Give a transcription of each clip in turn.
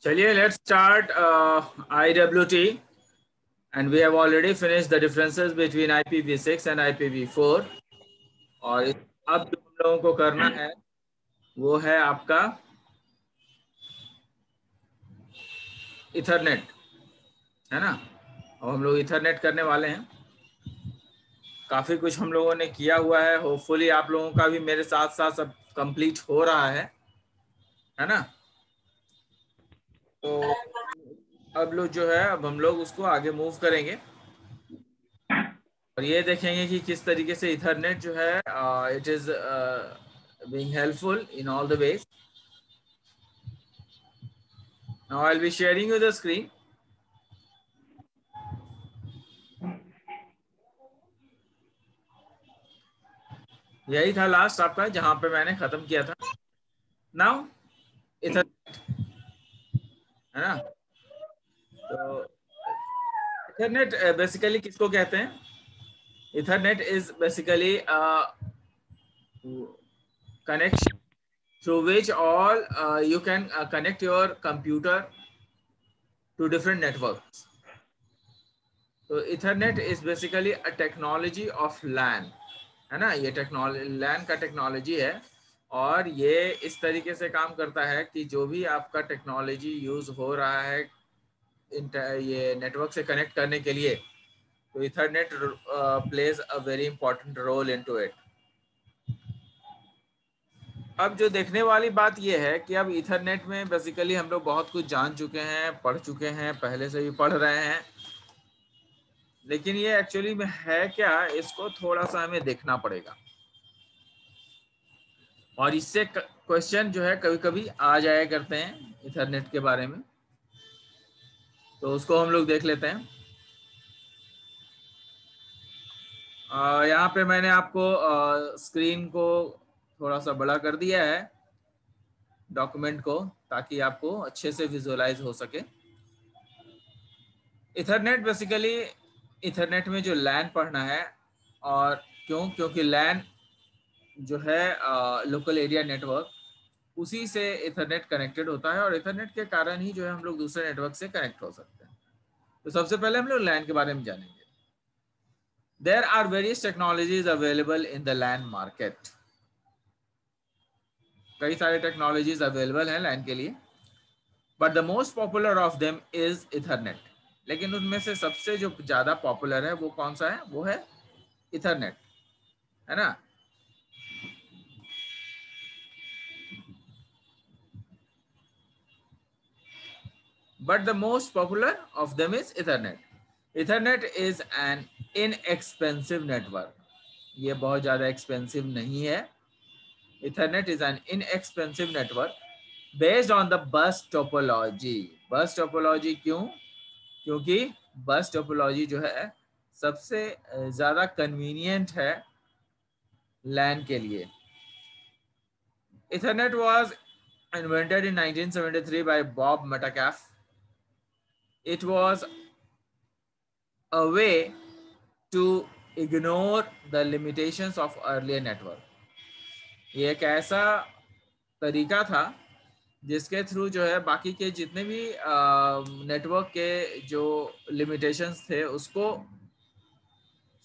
चलिए let's start IWT and we have already finished the differences between IPv6 and IPv4 और अब जो हम लोगों को करना है वो है आपका इथरनेट, है ना। अब हम लोग इथरनेट करने वाले हैं। काफी कुछ हम लोगों ने किया हुआ है, होपफुली आप लोगों का भी मेरे साथ साथ सब कंप्लीट हो रहा है ना। तो अब लोग जो है अब हम लोग उसको आगे मूव करेंगे और ये देखेंगे कि किस तरीके से इथरनेट जो है it is being helpful in all the ways. Now I'll be sharing you the screen. यही था लास्ट आपका जहां पे मैंने खत्म किया था। नाउ इथरनेट, है ना। तो इथरनेट बेसिकली किसको कहते हैं? Ethernet is basically connection through which all you can connect your computer to different networks. तो ethernet is basically a technology of LAN, है ना। ये टेक्नोलॉजी लैन का टेक्नोलॉजी है और ये इस तरीके से काम करता है कि जो भी आपका टेक्नोलॉजी यूज हो रहा है ये नेटवर्क से कनेक्ट करने के लिए, तो Ethernet plays a very important role into it. अब जो देखने वाली बात ये है कि अब इथरनेट में बेसिकली हम लोग बहुत कुछ जान चुके हैं, पढ़ चुके हैं, पहले से भी पढ़ रहे हैं, लेकिन ये एक्चुअली में है क्या, इसको थोड़ा सा हमें देखना पड़ेगा। और इससे क्वेश्चन जो है कभी कभी आ जाया करते हैं इथरनेट के बारे में, तो उसको हम लोग देख लेते हैं। यहाँ पे मैंने आपको स्क्रीन को थोड़ा सा बड़ा कर दिया है, डॉक्यूमेंट को, ताकि आपको अच्छे से विजुअलाइज हो सके। इथरनेट बेसिकली, इथरनेट में जो लैन पढ़ना है, और क्योंकि लैन जो है लोकल एरिया नेटवर्क, उसी से इथरनेट कनेक्टेड होता है और इथरनेट के कारण ही जो है हम लोग दूसरे नेटवर्क से कनेक्ट हो सकते हैं। तो सबसे पहले हम लोग लैन के बारे में जानेंगे। There are various technologies available in the LAN market. कई सारे टेक्नोलॉजीज अवेलेबल हैं लैन के लिए, but the most popular of them is Ethernet. लेकिन उनमें से सबसे जो ज्यादा पॉपुलर है वो कौन सा है? वो है इथरनेट, है ना। But the most popular of them is Ethernet. Ethernet is an inexpensive network. ये बहुत ज़्यादा एक्सपेंसिव नहीं है। Ethernet is an inexpensive network based on the bus topology. Bus topology क्यों? क्योंकि bus topology जो है सबसे ज़्यादा कन्वीनियंट है LAN के लिए। Ethernet was invented in 1973 by Bob Metcalfe. It was a way to ignore the limitations of earlier network. ये एक ऐसा तरीका था जिसके थ्रू जो है बाकी के जितने भी नेटवर्क के जो लिमिटेशंस थे उसको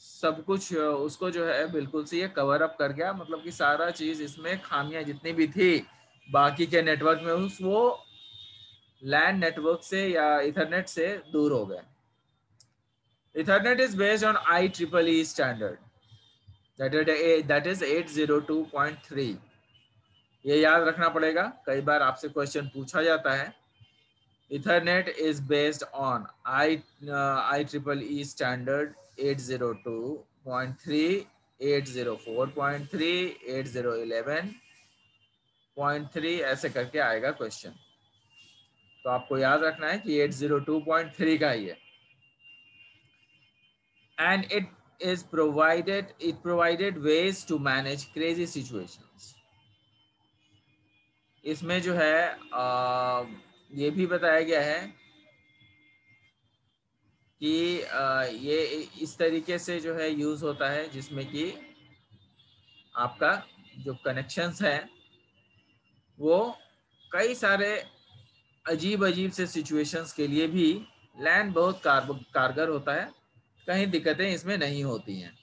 सब कुछ उसको जो है बिल्कुल से ये कवर अप कर गया। मतलब कि सारा चीज इसमें खामियां जितनी भी थी बाकी के नेटवर्क में उस वो लैन नेटवर्क से या इथरनेट से दूर हो गए। Ethernet is based on IEEE standard, that is 802.3। ये याद रखना पड़ेगा, कई बार आपसे क्वेश्चन पूछा जाता है। Ethernet is based on IEEE standard 802.3, 804.3, 8011.3 ऐसे करके आएगा क्वेश्चन। तो आपको याद रखना है कि 802.3 का ही है। And it provided ways to manage crazy situations. इसमें जो है ये भी बताया गया है कि ये इस तरीके से जो है यूज होता है जिसमें कि आपका जो कनेक्शंस है वो कई सारे अजीब अजीब से सिचुएशंस के लिए भी लैन बहुत कारगर होता है, कहीं दिक्कतें इसमें नहीं होती हैं।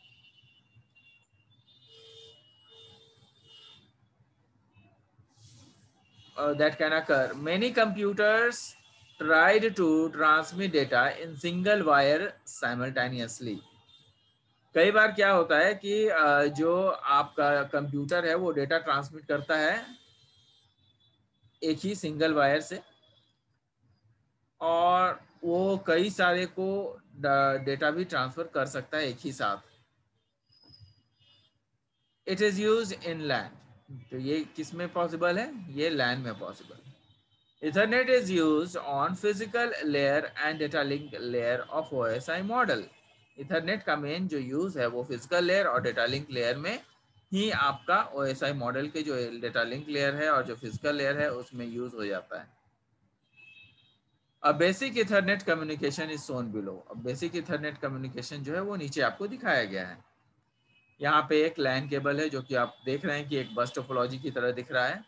That can occur. Many computers tried to transmit data in single wire simultaneously. कई बार क्या होता है कि जो आपका कंप्यूटर है वो डेटा ट्रांसमिट करता है एक ही सिंगल वायर से, और वो कई सारे को डेटा भी ट्रांसफर कर सकता है एक ही साथ। इट इज यूज इन लैन। तो ये किस में पॉसिबल है? ये लैन में पॉसिबल है। Ethernet is used on physical layer and data link layer of OSI model. Ethernet का मेन जो यूज है वो फिजिकल लेयर और डेटा लिंक लेयर में ही आपका OSI मॉडल के जो डेटा लिंक लेयर है और जो फिजिकल लेयर है उसमें यूज हो जाता है। अब basic Ethernet communication is shown below. अब बेसिक इथरनेट कम्युनिकेशन जो है वो नीचे आपको दिखाया गया है। यहाँ पे एक लैन केबल है जो कि आप देख रहे हैं कि एक बस टोपोलॉजी की तरह दिख रहा है,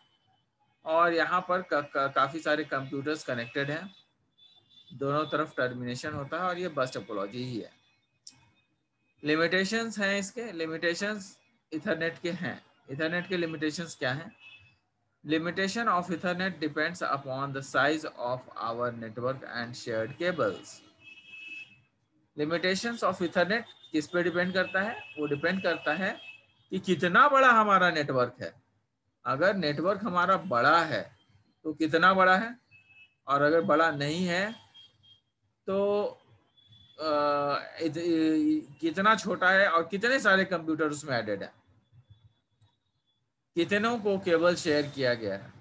और यहाँ पर काफ़ी सारे कंप्यूटर्स कनेक्टेड हैं, दोनों तरफ टर्मिनेशन होता है और ये बस टोपोलॉजी ही है। लिमिटेशंस हैं इसके। लिमिटेशंस इथरनेट के हैं। इथरनेट के लिमिटेशंस क्या हैं? Limitation of Ethernet depends upon the size of our network and shared cables. Limitations of Ethernet किस पे डिपेंड करता है? वो डिपेंड करता है कि कितना बड़ा हमारा नेटवर्क है। अगर नेटवर्क हमारा बड़ा है तो कितना बड़ा है, और अगर बड़ा नहीं है तो कितना छोटा है, और कितने सारे कंप्यूटर उसमें एडेड है, कितनों को केबल शेयर किया गया है,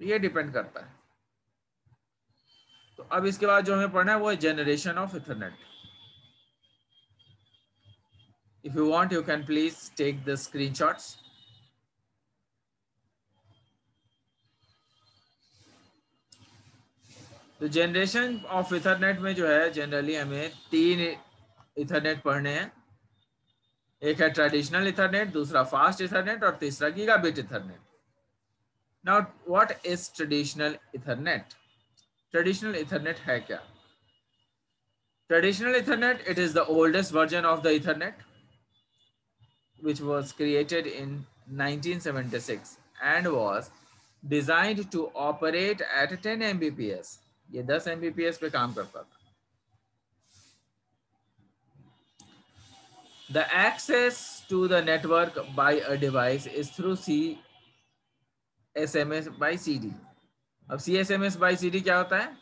तो ये डिपेंड करता है। तो अब इसके बाद जो हमें पढ़ना है वो है generation of Ethernet. If you want you can please take the screenshots. तो जनरेशन ऑफ इथरनेट में जो है जनरली हमें 3 इथरनेट पढ़ने हैं। एक है ट्रेडिशनल इथरनेट, दूसरा फास्ट इथरनेट और तीसरा gigabit Ethernet. Now what is traditional Ethernet? Traditional Ethernet है क्या? Traditional Ethernet, it is the oldest version of the Ethernet which was created in 1976 and was designed to operate at 10 Mbps. ये 10 Mbps पे काम करता था। The access to the network by a device is through CSMS by CD. अब CSMS by CD क्या होता है?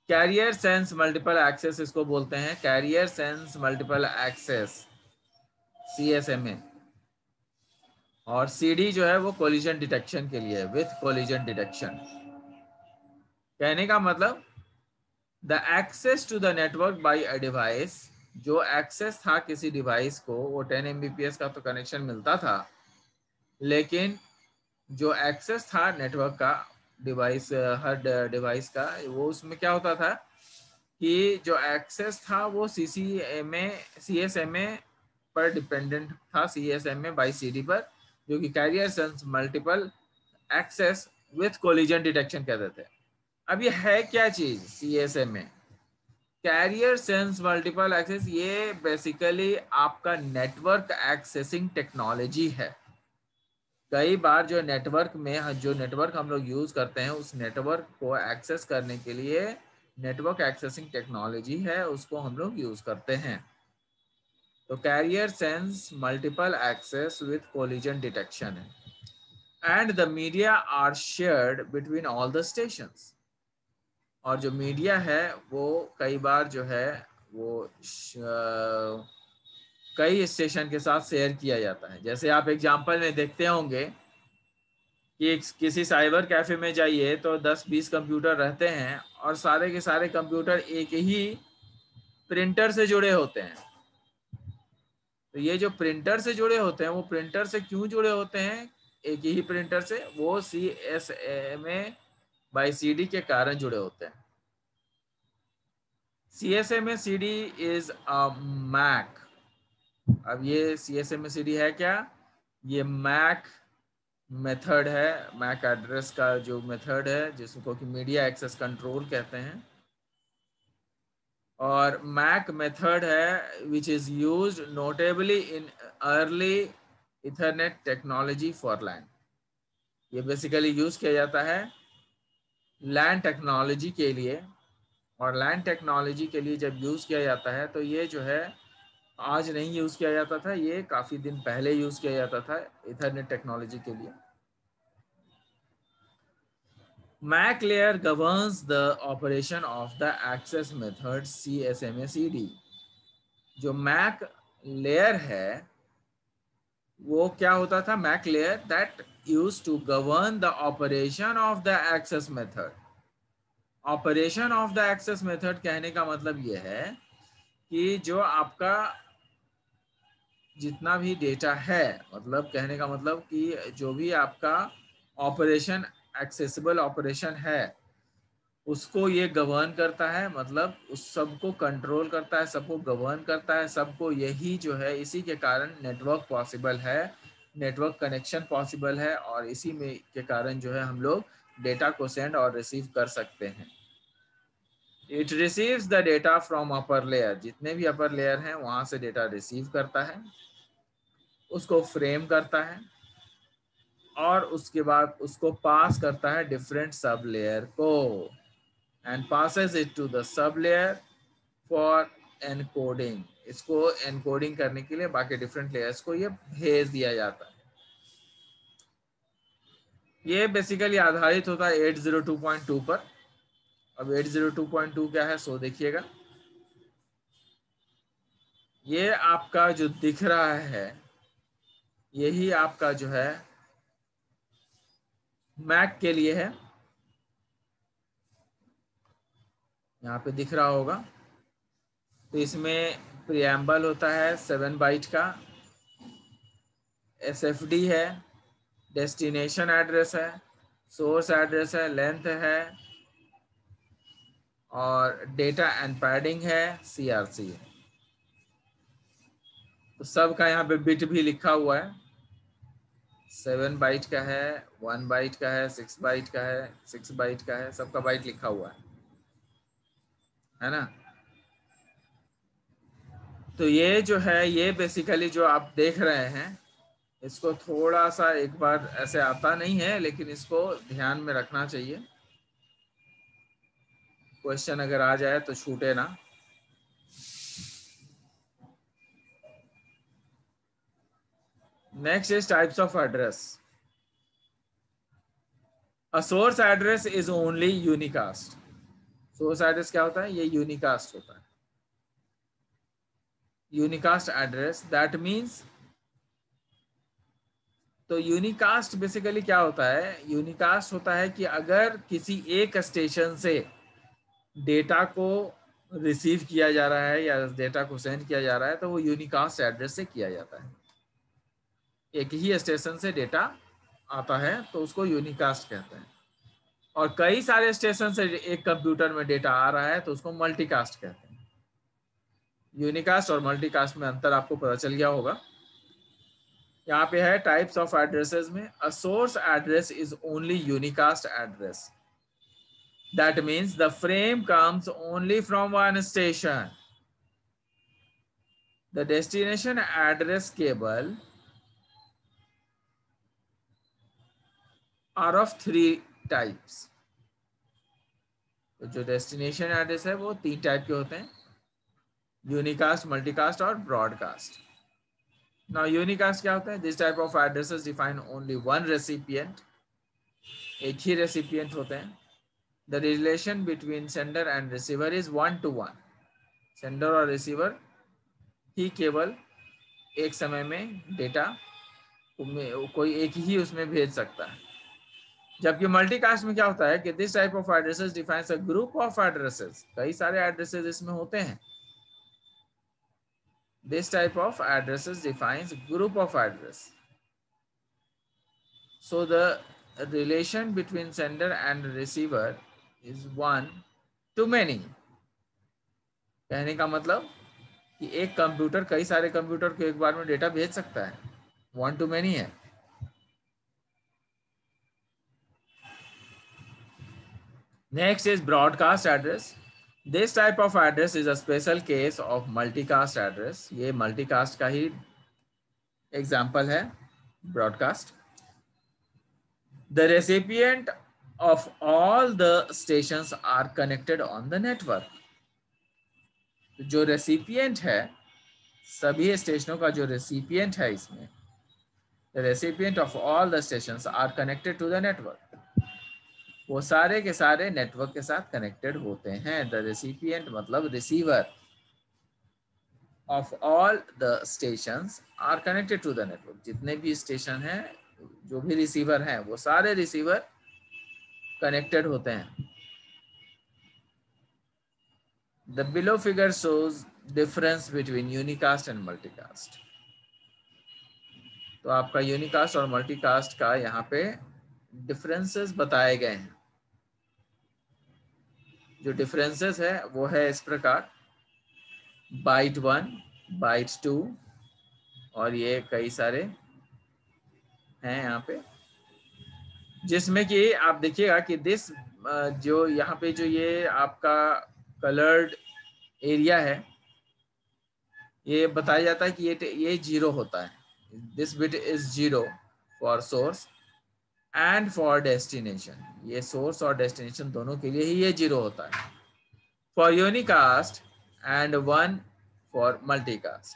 Career sense multiple access इसको बोलते हैं। Carrier sense multiple access, CSMA। और CD जो है वो कोलिजन डिटेक्शन के लिए, विथ कोलिजन डिटेक्शन। कहने का मतलब the access to the network by a device, जो एक्सेस था किसी डिवाइस को, वो 10 Mbps का तो कनेक्शन मिलता था, लेकिन जो एक्सेस था नेटवर्क का डिवाइस, हर डिवाइस का, वो उसमें क्या होता था कि जो एक्सेस था वो CSMA पर डिपेंडेंट था, CSMA बाय CD पर, जो कि carrier sense multiple access with collision detection कहते थे। अब ये है क्या चीज? CSMA, carrier sense multiple access. ये बेसिकली आपका नेटवर्क एक्सेसिंग टेक्नोलॉजी है। कई बार जो नेटवर्क में, जो नेटवर्क हम लोग यूज करते हैं, उस नेटवर्क को एक्सेस करने के लिए नेटवर्क एक्सेसिंग टेक्नोलॉजी है, उसको हम लोग यूज करते हैं। तो carrier sense multiple access with collision detection है। And the media are shared between all the stations. और जो मीडिया है वो कई बार जो है वो कई स्टेशन के साथ शेयर किया जाता है। जैसे आप एग्जांपल में देखते होंगे कि किसी साइबर कैफे में जाइए तो 10-20 कंप्यूटर रहते हैं, और सारे के सारे कंप्यूटर एक ही प्रिंटर से जुड़े होते हैं। तो ये जो प्रिंटर से जुड़े होते हैं, वो प्रिंटर से क्यों जुड़े होते हैं? एक ही प्रिंटर से, वो CSMA बाय CD के कारण जुड़े होते हैं। CSMA CD is a MAC. अब ये CSMA CD है क्या? ये मैक मेथड है, मैक एड्रेस का जो मेथड है जिसको कि मीडिया एक्सेस कंट्रोल कहते हैं, और मैक मेथड है which is used notably in early ethernet technology for LAN. ये बेसिकली यूज किया जाता है लैन टेक्नोलॉजी के लिए, और लैन टेक्नोलॉजी के लिए जब यूज किया जाता है तो ये जो है आज नहीं यूज किया जाता था, ये काफी दिन पहले यूज किया जाता था इथरनेट टेक्नोलॉजी के लिए। MAC layer governs the operation of the access method CSMA-CD। जो MAC layer है वो क्या होता था, MAC layer that used to govern the operation of the access method। Operation of the access method कहने का मतलब ये है कि जो आपका जितना भी डेटा है, मतलब कहने का मतलब कि जो भी आपका ऑपरेशन एक्सेसिबल ऑपरेशन है उसको ये गवर्न करता है, मतलब उस सबको कंट्रोल करता है, सबको गवर्न करता है, सबको, यही जो है इसी के कारण नेटवर्क पॉसिबल है, नेटवर्क कनेक्शन पॉसिबल है, और इसी में के कारण जो है हम लोग डेटा को सेंड और रिसीव कर सकते हैं। It receives the data from upper layer, जितने भी अपर लेयर हैं वहां से डेटा रिसीव करता है, उसको फ्रेम करता है, और उसके बाद उसको पास करता है डिफरेंट सब लेयर को, and passes it to the sub layer for encoding। इसको एनकोडिंग करने के लिए बाकी डिफरेंट लेयर्स को ये भेज दिया जाता है। ये बेसिकली आधारित होता है 802.2 पर। अब 802.2 क्या है सो देखिएगा, ये आपका जो दिख रहा है यही आपका जो है मैक के लिए है, यहाँ पे दिख रहा होगा। तो इसमें प्रियम्बल होता है 7 बाइट का, SFD है, डेस्टिनेशन एड्रेस है, सोर्स एड्रेस है, लेंथ है, और डेटा एंड पैडिंग है, CRC है। तो सब का यहाँ पे बिट भी लिखा हुआ है, 7 बाइट का है, 1 बाइट का है, 6 बाइट का है, 6 बाइट का है, सबका बाइट लिखा हुआ है ना। तो ये जो है ये बेसिकली जो आप देख रहे हैं इसको थोड़ा सा एक बार, ऐसे आता नहीं है लेकिन इसको ध्यान में रखना चाहिए, क्वेश्चन अगर आ जाए तो छूटे ना। Next is types of address. A source address is only unicast. Source address क्या होता है, ये यूनिकास्ट होता है। यूनिकास्ट एड्रेस दैट मीन्स, तो यूनिकास्ट बेसिकली क्या होता है, यूनिकास्ट होता है कि अगर किसी एक स्टेशन से डेटा को रिसीव किया जा रहा है या डेटा को सेंड किया जा रहा है तो वो यूनिकास्ट एड्रेस से किया जाता है। एक ही स्टेशन से डेटा आता है तो उसको यूनिकास्ट कहते हैं, और कई सारे स्टेशन से एक कंप्यूटर में डेटा आ रहा है तो उसको मल्टीकास्ट कहते हैं। यूनिकास्ट और मल्टीकास्ट में अंतर आपको पता चल गया होगा। यहाँ पे है टाइप्स ऑफ एड्रेसेस में, a source address is only unicast address, that means the frame comes only from one station. The destination address cable are of 3 types. तो जो डेस्टिनेशन एड्रेस है वो 3 टाइप के होते हैं, यूनिकास्ट, मल्टीकास्ट और broadcast. Now unicast क्या होता है, this type of addresses define only one recipient, एक ही रेसिपिएंट होते हैं। The relation between sender and receiver is 1 to 1। Sender और रिसीवर ही केवल एक समय में डेटा कोई एक ही उसमें भेज सकता है। जबकि मल्टीकास्ट में क्या होता है कि this type of addresses defines a group of addresses, कई सारे एड्रेसेस इसमें होते हैं। This type of addresses defines group of address, so the relation between sender and receiver is 1 to many। कहने का मतलब कि एक कंप्यूटर कई सारे कंप्यूटर को एक बार में डेटा भेज सकता है, 1 to many है। Next is broadcast address. This type of address is a special case of multicast address. ये multicast का ही example है broadcast. The recipient of all the stations are connected on the network. जो recipient है, सभी स्टेशनों का जो recipient है इसमें, the recipient of all the stations are connected to the network. वो सारे के सारे नेटवर्क के साथ कनेक्टेड होते हैं. द रेसिपिएंट मतलब receiver of all the stations are connected to the network. जितने भी स्टेशन हैं, जो भी रिसीवर हैं, वो सारे रिसीवर कनेक्टेड होते हैं. The below figure shows difference between unicast and multicast. तो आपका यूनिकास्ट और मल्टीकास्ट का यहाँ पे डिफरेंसेस बताए गए हैं. जो डिफरेंसेस है वो है इस प्रकार: बाइट 1, बाइट 2, और ये कई सारे हैं यहाँ पे, जिसमें कि आप देखिएगा कि दिस जो यहाँ पे जो ये आपका कलर्ड एरिया है, ये बताया जाता है कि ये 0 होता है. This bit is 0 for source and for destination. ये सोर्स और डेस्टिनेशन दोनों के लिए ही ये 0 होता है. For unicast and 1 for multicast.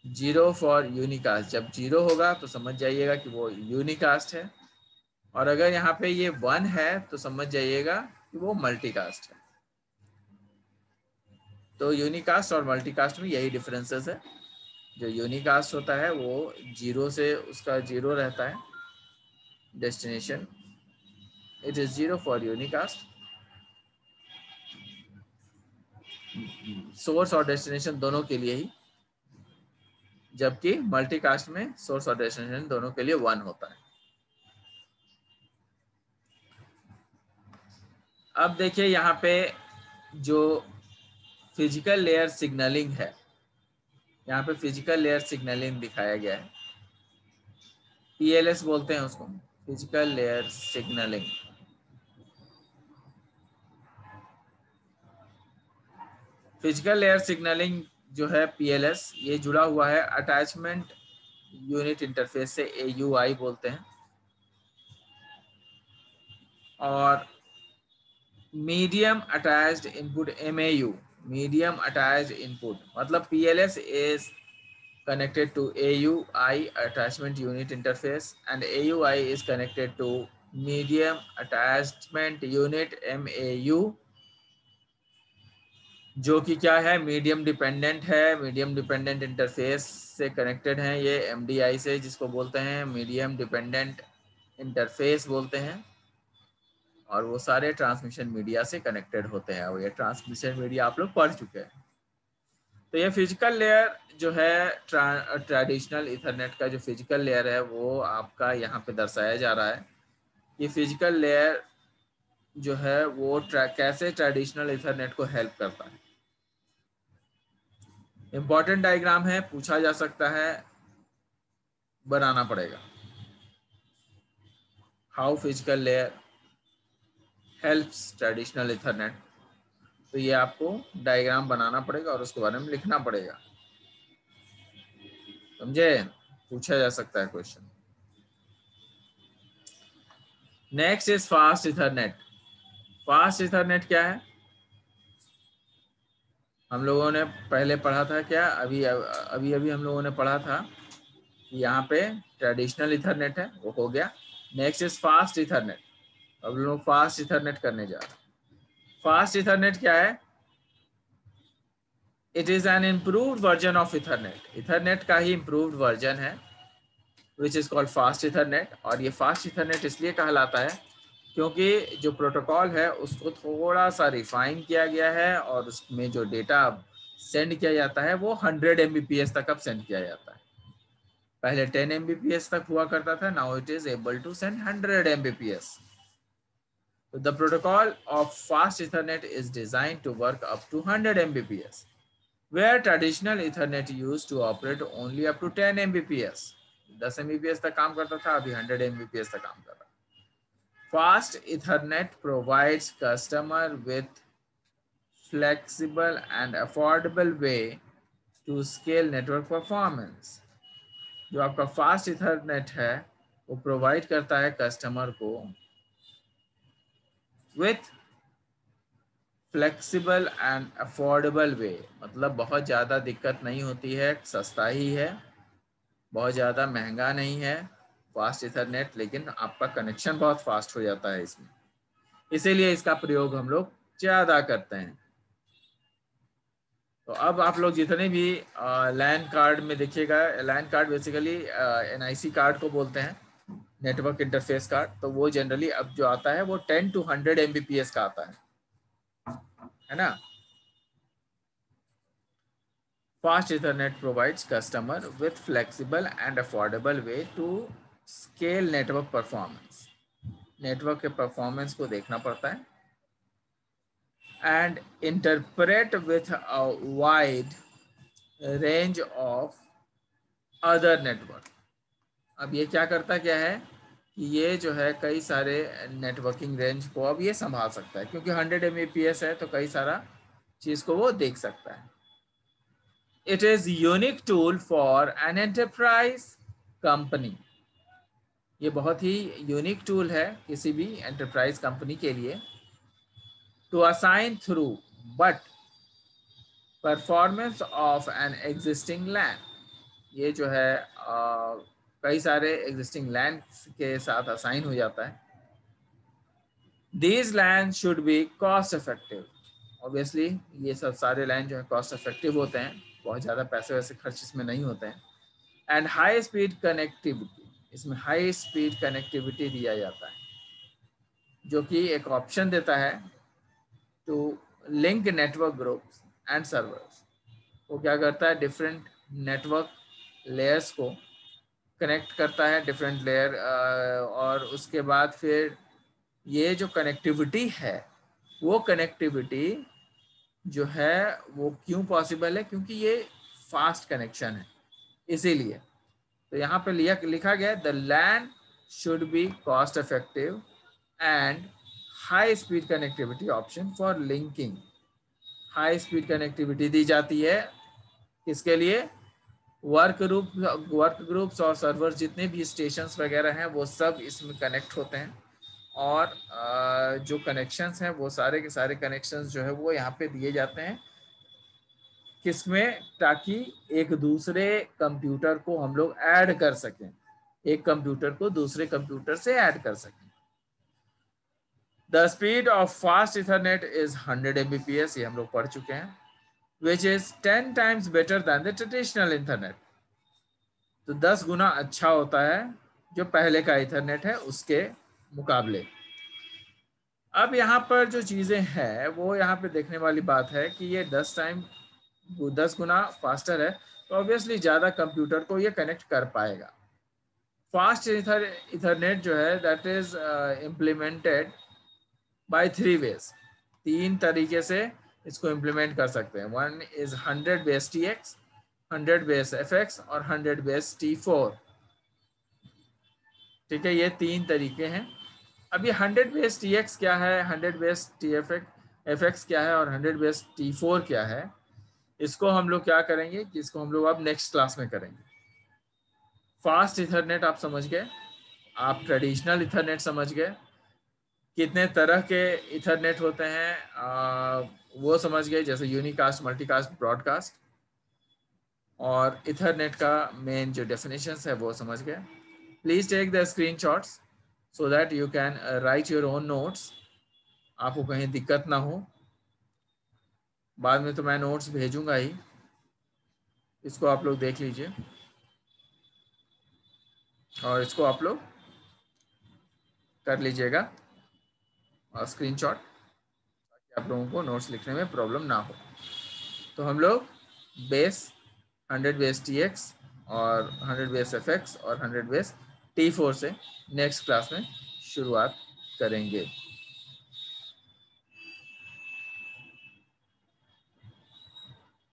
0 for unicast. जब 0 होगा तो समझ जाइएगा कि वो यूनिकास्ट है, और अगर यहाँ पे ये 1 है तो समझ जाइएगा कि वो मल्टीकास्ट है. तो यूनिकास्ट और मल्टीकास्ट में यही डिफरेंसेस है. जो यूनिकास्ट होता है वो 0 से उसका 0 रहता है destination. It is 0 for unicast. Source और डेस्टिनेशन दोनों के लिए ही, जबकि मल्टीकास्ट में सोर्स और डेस्टिनेशन दोनों के लिए 1 होता है. अब देखिए यहाँ पे जो फिजिकल लेयर सिग्नलिंग है, यहाँ पे फिजिकल लेयर सिग्नलिंग दिखाया गया है. पीएलएस बोलते हैं उसको, physical layer signalling. Physical layer signalling जो है पीएलएस, ये जुड़ा हुआ है अटैचमेंट यूनिट इंटरफेस से, एयूआई बोलते हैं. और medium attached input, MAU, medium attached input, मतलब PLS is connected to AUI, attachment unit interface, and AUI is connected to medium attachment unit, MAU, जो कि क्या है, मीडियम डिपेंडेंट है. मीडियम डिपेंडेंट इंटरफेस से कनेक्टेड है ये MDI से, जिसको बोलते हैं मीडियम डिपेंडेंट इंटरफेस बोलते हैं. और वो सारे ट्रांसमिशन मीडिया से कनेक्टेड होते हैं, और ये ट्रांसमिशन मीडिया आप लोग पढ़ चुके हैं. तो ये फिजिकल लेयर जो है, ट्रेडिशनल इथरनेट का जो फिजिकल लेयर है वो आपका यहाँ पे दर्शाया जा रहा है. ये फिजिकल लेयर जो है वो कैसे ट्रेडिशनल इथरनेट को हेल्प करता है. इंपॉर्टेंट डायग्राम है, पूछा जा सकता है, बनाना पड़ेगा. How physical layer helps traditional Ethernet. तो ये आपको डायग्राम बनाना पड़ेगा और उसके बारे में लिखना पड़ेगा, समझे. पूछा जा सकता है question. Next is fast Ethernet. Fast Ethernet क्या है, हम लोगों ने पहले पढ़ा था क्या, अभी अभी हम लोगों ने पढ़ा था. यहाँ पे ट्रेडिशनल इथरनेट है, वो हो गया. Next is fast Ethernet. अब लोग फास्ट इथरनेट करने जा रहे हैं. फास्ट इथरनेट क्या है, it is an improved version of Ethernet. Ethernet का ही इम्प्रूव्ड वर्जन है, which is called fast Ethernet. और ये फास्ट इथरनेट इसलिए कहलाता है क्योंकि जो प्रोटोकॉल है उसको थोड़ा सा रिफाइन किया गया है, और उसमें जो डेटा सेंड किया जाता है वो 100 Mbps तक अब सेंड किया जाता है. पहले 10 Mbps तक हुआ करता था, now it is able to send 100 Mbps. The protocol of fast Ethernet is designed to work up to 100 Mbps, where traditional Ethernet used to operate only up to 10 Mbps. 10 Mbps तक काम करता था, अभी 100 Mbps तक काम कर रहा है. Fast Ethernet provides customer with flexible and affordable way to scale network performance. जो आपका फास्ट इथरनेट है वो प्रोवाइड करता है कस्टमर को विथ फ्लेक्सिबल एंड अफोर्डेबल वे, मतलब बहुत ज़्यादा दिक्कत नहीं होती है, सस्ता ही है, बहुत ज़्यादा महंगा नहीं है फास्ट इथरनेट, लेकिन आपका कनेक्शन बहुत फास्ट हो जाता है इसमें, इसीलिए इसका प्रयोग हम लोग ज़्यादा करते हैं। तो अब आप लोग जितने भी लैन कार्ड में देखिएगा, लैन कार्ड बेसिकली NIC कार्ड को बोलते हैं, नेटवर्क इंटरफेस कार्ड, तो वो जनरली अब जो आता है वो 10 to 100 Mbps का आता है ना। Fast Ethernet provides customer with flexible and affordable way to scale network performance, network के परफॉर्मेंस को देखना पड़ता है, and interpret with a wide range of other network. अब ये क्या करता क्या है कि ये जो है कई सारे नेटवर्किंग रेंज को अब ये संभाल सकता है, क्योंकि 100 Mbps है तो कई सारा चीज़ को वो देख सकता है। It is unique tool for an enterprise company, ये बहुत ही यूनिक टूल है किसी भी एंटरप्राइज कंपनी के लिए, to assign through but performance of an existing LAN, ये जो है कई सारे एग्जिस्टिंग लैन के साथ असाइन हो जाता है। These lands should be cost effective, obviously ये सब सारे लैन जो है कॉस्ट इफेक्टिव होते हैं, बहुत ज़्यादा पैसे वैसे खर्च इसमें नहीं होते हैं, एंड हाई स्पीड कनेक्टिविटी, इसमें हाई स्पीड कनेक्टिविटी दिया जाता है, जो कि एक ऑप्शन देता है to link network groups and servers. वो क्या करता है, डिफरेंट नेटवर्क लेयर्स को कनेक्ट करता है, डिफरेंट लेयर, और उसके बाद फिर ये जो कनेक्टिविटी है वो कनेक्टिविटी जो है वो क्यों पॉसिबल है, क्योंकि ये फास्ट कनेक्शन है, इसीलिए। तो यहाँ पे लिखा गया the LAN should be cost effective and high speed connectivity option for linking. High speed connectivity दी जाती है किसके लिए, वर्क ग्रुप्स और सर्वर, जितने भी स्टेशंस वगैरह हैं वो सब इसमें कनेक्ट होते हैं, और जो कनेक्शंस हैं वो सारे के सारे कनेक्शंस जो है वो यहाँ पे दिए जाते हैं किसमें, ताकि एक दूसरे कंप्यूटर को हम लोग ऐड कर सकें, एक कंप्यूटर को दूसरे कंप्यूटर से ऐड कर सकें। The speed of fast Ethernet is 100 Mbps, ये हम लोग पढ़ चुके हैं, which is 10 times better than the traditional internet, तो 10 गुना अच्छा होता है जो पहले का इथरनेट है उसके मुकाबले। अब यहाँ पर जो चीज़ें हैं वो यहाँ पे देखने वाली बात है कि ये 10 गुना फास्टर है, तो ऑब्वियसली ज़्यादा कंप्यूटर को ये कनेक्ट कर पाएगा। फास्ट इथरनेट जो है that is implemented by 3 ways, 3 तरीके से इसको इम्प्लीमेंट कर सकते हैं। One is 100 base TX, 100 base FX और 100 बेस T4, ठीक है, ये 3 तरीके हैं। अब ये 100 बेस TX क्या है, 100 बेस TFX क्या है और 100 बेस T4 क्या है, इसको हम लोग क्या करेंगे कि इसको हम लोग अब नेक्स्ट क्लास में करेंगे। फास्ट इथरनेट आप समझ गए, आप ट्रेडिशनल इथरनेट समझ गए, कितने तरह के इथरनेट होते हैं वो समझ गए, जैसे यूनिकास्ट, मल्टीकास्ट, ब्रॉडकास्ट, और इथरनेट का मेन जो डेफिनेशंस है वो समझ गए। Please take the screenshots so that you can write your own notes, आपको कहीं दिक्कत ना हो, बाद में तो मैं नोट्स भेजूंगा ही, इसको आप लोग देख लीजिए और इसको आप लोग कर लीजिएगा और स्क्रीनशॉट, ताकि आप लोगों को नोट्स लिखने में प्रॉब्लम ना हो। तो हम लोग बेस 100 बेस TX और 100 बेस FX और 100 बेस T4 से नेक्स्ट क्लास में शुरुआत करेंगे।